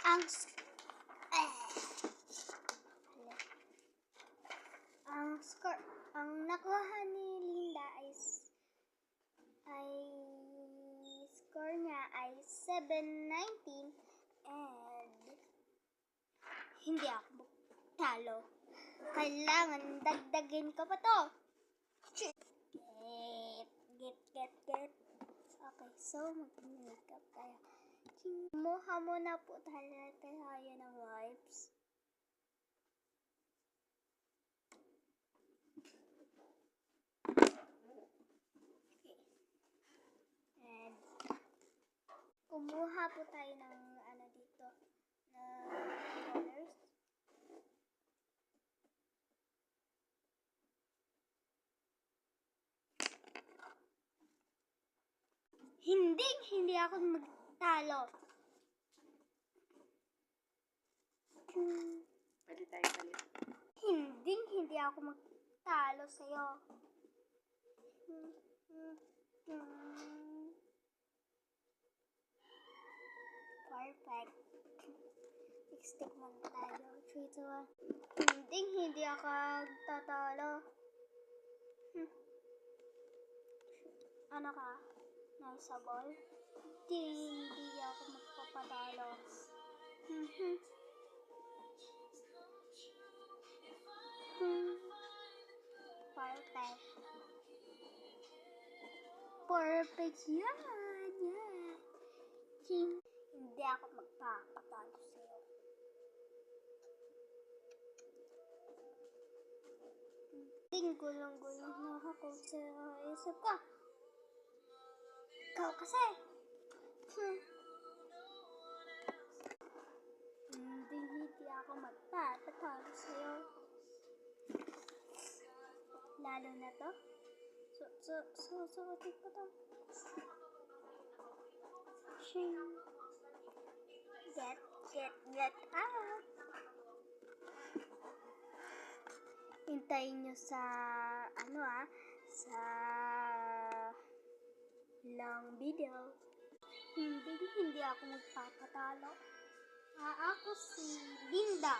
Ang score, ang nakuha ni Linda ay score niya ay 719 and hindi ako talo. Kailangan dagdagin ko pa to. Get. Okay, so mag-makeup tayo. Kumuha muna po tayo ng wipes. Okay. And kumuha po tayo ng dito na colors. Hindi ako magtalo. Palit tayo. Hindi ako magtalo sa'yo. Perfect. Stick muna tayo. 3, 2, 1. Hindi ako tatalo. Ano ka? Nasa ball? Hindi ako magpapatalo. Perfect. Perfect yan. Yeah. Hindi ako magpapatalo sa'yo. Gulong-gulong na ako sa isip ko. Ikaw kasi. Hindi ako magpapatalo sa'yo. Lalo na to. Susuotin ko to. Get out. Hintayin nyo sa sa long video. Hindi ako magpapatalo. Ako si Linda.